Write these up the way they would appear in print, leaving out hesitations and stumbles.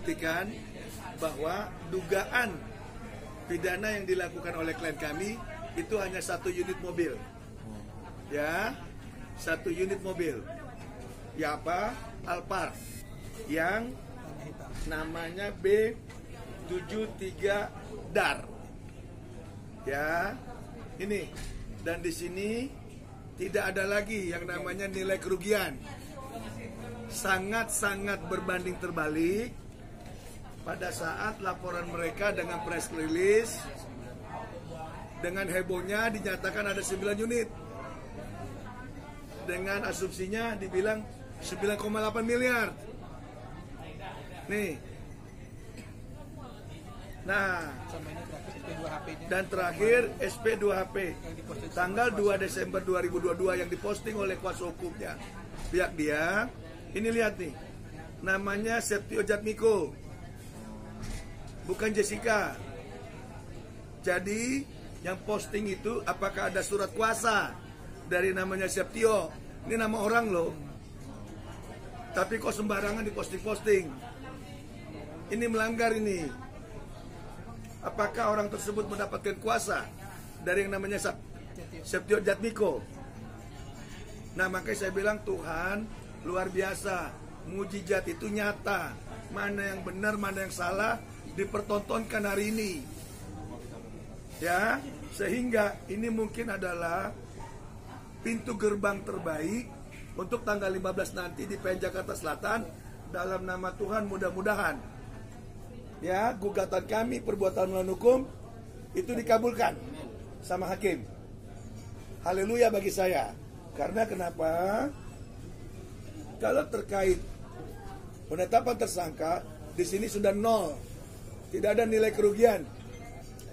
membuktikan bahwa dugaan pidana yang dilakukan oleh klien kami itu hanya 1 unit mobil. Ya, 1 unit mobil. Ya apa? Alphard yang namanya B73 DAR. Ya, ini. Dan di sini tidak ada lagi yang namanya nilai kerugian. Sangat-sangat berbanding terbalik pada saat laporan mereka dengan press release, dengan hebohnya dinyatakan ada 9 unit. Dengan asumsinya dibilang 9,8 miliar. Nih. Nah, dan terakhir SP2HP tanggal 2 Desember 2022 yang diposting oleh kuasa hukumnya pihak dia. Ini lihat nih, namanya Septio Jatmiko, bukan Jessica. Jadi yang posting itu apakah ada surat kuasa dari namanya Septio? Ini nama orang loh, tapi kok sembarangan diposting-posting. Ini melanggar ini. Apakah orang tersebut mendapatkan kuasa dari yang namanya Septio Jatmiko? Nah, makanya saya bilang Tuhan luar biasa. Mujizat itu nyata. Mana yang benar, mana yang salah dipertontonkan hari ini. Ya, sehingga ini mungkin adalah pintu gerbang terbaik untuk tanggal 15 nanti di PN Jakarta Selatan. Dalam nama Tuhan mudah-mudahan ya gugatan kami perbuatan melawan hukum itu dikabulkan sama hakim. Haleluya bagi saya. Karena kenapa? Kalau terkait penetapan tersangka di sini sudah 0. Tidak ada nilai kerugian.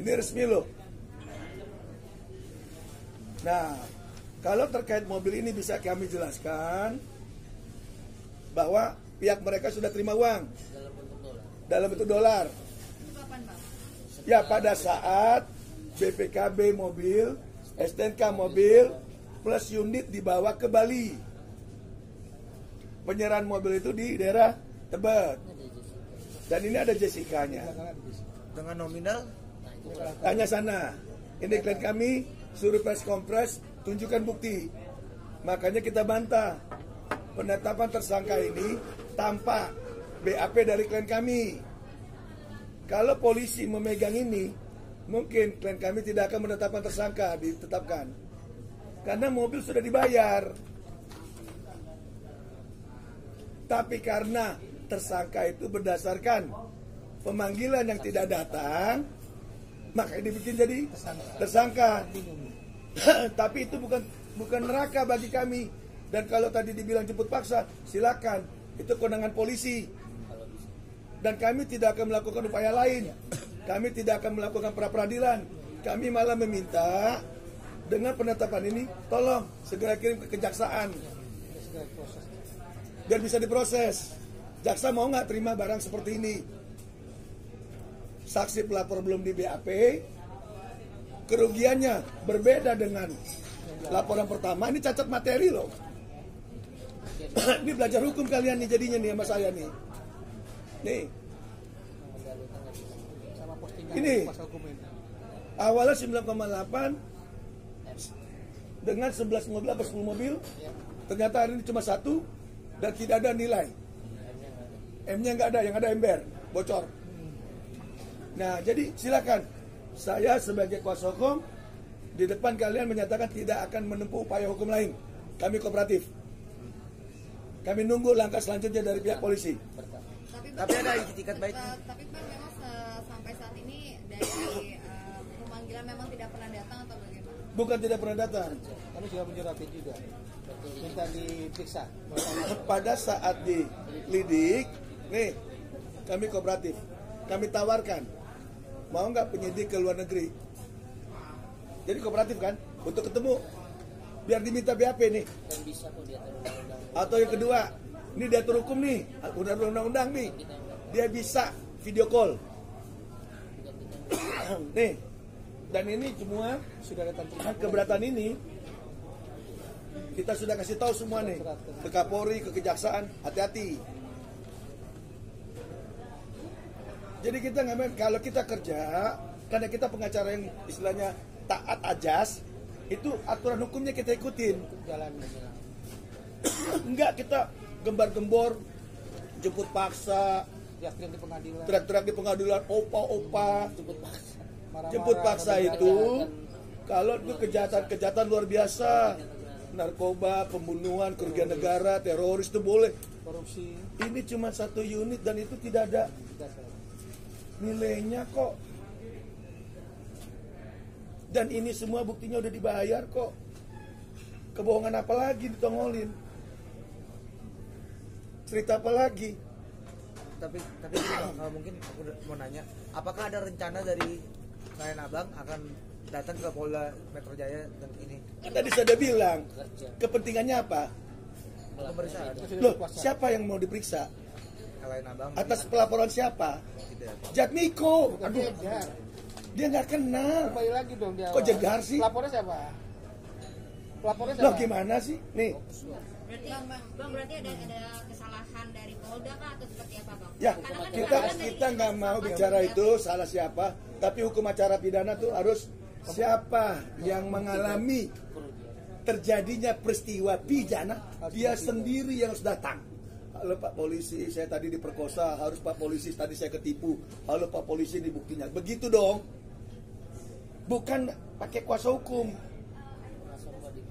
Ini resmi loh. Nah, kalau terkait mobil ini bisa kami jelaskan bahwa pihak mereka sudah terima uang dalam bentuk dolar. Ya, pada saat BPKB mobil, STNK mobil plus unit dibawa ke Bali. Penyerahan mobil itu di daerah Tebet. Dan ini ada Jessica-nya. Dengan nominal? Tanya sana. Ini klien kami suruh press kompres, tunjukkan bukti. Makanya kita bantah penetapan tersangka ini tanpa BAP dari klien kami. Kalau polisi memegang ini, mungkin klien kami tidak akan menetapkan tersangka, ditetapkan. Karena mobil sudah dibayar. Tapi karena tersangka itu berdasarkan pemanggilan yang tidak datang, makanya dibikin jadi tersangka. Tapi itu bukan neraka bagi kami. Dan kalau tadi dibilang jemput paksa, silakan. Itu kewenangan polisi. Dan kami tidak akan melakukan upaya lain. Kami tidak akan melakukan pra-peradilan. Kami malah meminta dengan penetapan ini, tolong segera kirim ke kejaksaan biar bisa diproses. Jaksa mau nggak terima barang seperti ini? Saksi pelapor belum di BAP, kerugiannya berbeda dengan laporan pertama. Ini cacat materi loh. Ini belajar hukum kalian nih jadinya nih sama saya nih. Nih. Ini awalnya 9,8 dengan 11 mobil atau 10 mobil. Ternyata hari ini cuma 1 dan tidak ada nilai. M-nya nggak ada, yang ada ember, bocor. Nah, jadi silakan. Saya sebagai kuasa hukum di depan kalian menyatakan tidak akan menempuh upaya hukum lain. Kami kooperatif. Kami nunggu langkah selanjutnya dari pihak polisi. Tapi ada itikat baik. Tapi Pak, memang sampai saat ini dari pemanggilan memang tidak pernah datang atau bagaimana? Bukan tidak pernah datang. Kami sudah menyurati juga. Minta diperiksa. Pada saat dilidik, nih, kami kooperatif. Kami tawarkan, mau nggak penyidik ke luar negeri? Jadi kooperatif kan, untuk ketemu, biar diminta BAP nih. Atau yang kedua, ini diatur hukum nih, udah undang-undang nih, dia bisa video call. Nih, dan ini semua sudah datang keberatan ini. Kita sudah kasih tahu semua nih ke Kapolri, ke Kejaksaan, hati-hati. Jadi kita nggak main. Kalau kita kerja, karena kita pengacara yang istilahnya taat ajas, itu aturan hukumnya kita ikutin. Jalan. Enggak kita gembar-gembor, jemput paksa, Teriak-teriak di pengadilan. teriak-teriak di pengadilan, opa-opa. Marah-marah, Jemput paksa ada itu, kejahatan. kalau itu kejahatan luar biasa, narkoba, pembunuhan, kerugian negara, teroris itu boleh. Korupsi. Ini cuma satu unit dan itu tidak ada Tidak salah. nilainya kok. Dan ini semua buktinya udah dibayar kok. Kebohongan apa lagi ditongolin? Cerita apa lagi? Tapi gini Bang, kalau mungkin aku mau nanya, apakah ada rencana dari klien Abang akan datang ke Polda Metro Jaya dan ini Kan tadi saya udah bilang, kepentingannya apa? pemeriksaan? Loh, siapa yang mau diperiksa? Klien Abang Atas pelaporan siapa? tidak. Jatmiko. Bukan Aduh, Jegar. dia nggak kenal. Kembali lagi dong dia. Kok Jegar sih? Pelapornya siapa? Pelapornya siapa? Loh gimana sih? Nih, Berarti bang berarti ada kesalahan dari Polda kah atau seperti apa bang? ya Karena kan kita kesalahan dari nggak mau bicara itu salah siapa, tapi hukum acara pidana tuh harus siapa yang mengalami terjadinya peristiwa pidana, dia sendiri yang harus datang. Halo Pak Polisi, saya tadi diperkosa, harus Pak Polisi tadi saya ketipu. Halo Pak Polisi, ini buktinya. Begitu dong. Bukan pakai kuasa hukum.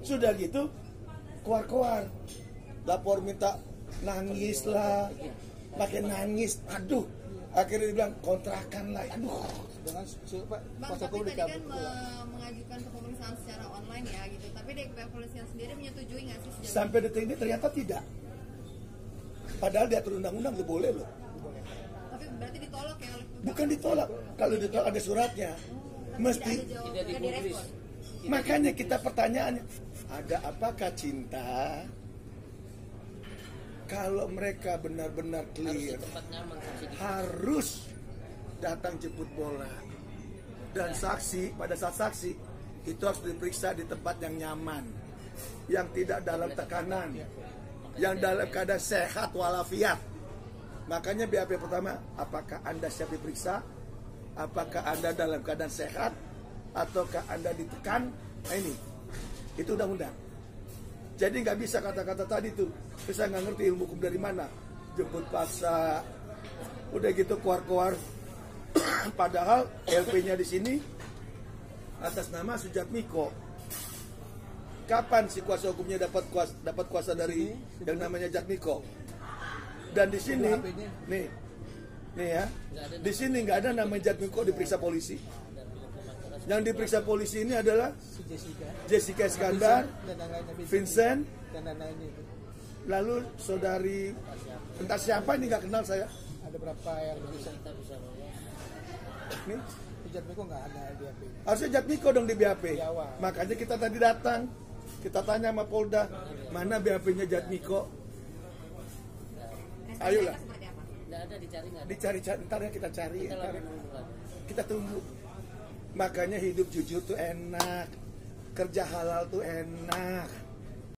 Sudah gitu, keluar-keluar. Lapor minta nangis lah, pakai nangis. Aduh, akhirnya dibilang kontrakan lah. Aduh. Dengan siapa? Bang, Kuasa tapi hukum tadi kan dicabut. mengajukan ke pemeriksaan secara online ya gitu. Tapi dari pihak kepolisian sendiri menyetujui nggak sih sejauh Sampai detik ini ternyata tidak. Padahal diatur undang-undang itu boleh loh. ini? Tapi berarti ditolak ya oleh pihak Bukan ditolak. Kalau ditolak ada suratnya. Mesti. tidak ada jawaban, tidak direspon. Makanya kita pertanyaannya, ada apakah cinta? Kalau mereka benar-benar clear, harus datang jemput bola. Dan saksi, pada saat saksi, itu harus diperiksa di tempat yang nyaman. Yang tidak dalam tekanan. Yang dalam keadaan sehat walafiat. Makanya BAP pertama, apakah Anda siap diperiksa? Apakah Anda dalam keadaan sehat? Ataukah Anda ditekan? Nah ini, itu undang-undang. Jadi nggak bisa kata-kata tadi tuh, saya nggak ngerti ilmu hukum dari mana. Jemput paksa, udah gitu keluar-keluar. Padahal LP-nya di sini atas nama Sujatmiko. Kapan si kuasa hukumnya dapat kuasa dari yang namanya Jatmiko? Dan di sini, nih ya, di sini nggak ada nama Jatmiko diperiksa polisi. Yang diperiksa polisi ini adalah Si Jessica. Jessica Iskandar, Dan yang lainnya Vincent, dan lainnya itu. lalu saudari entah siapa ini nggak kenal saya. Ada berapa yang bisa? Nih, Jatmiko nggak ada di AP. harusnya Jatmiko dong di BAP. Di awal. Makanya kita tadi datang, kita tanya sama Polda, mana BAP-nya Jatmiko? Respon Ayolah. mereka seperti apa? Nggak ada dicari. Dicari-cari, ntar ya kita cari. Kita Ntar lagi ya. nunggu lagi. Kita tunggu. Makanya hidup jujur tuh enak, kerja halal tuh enak.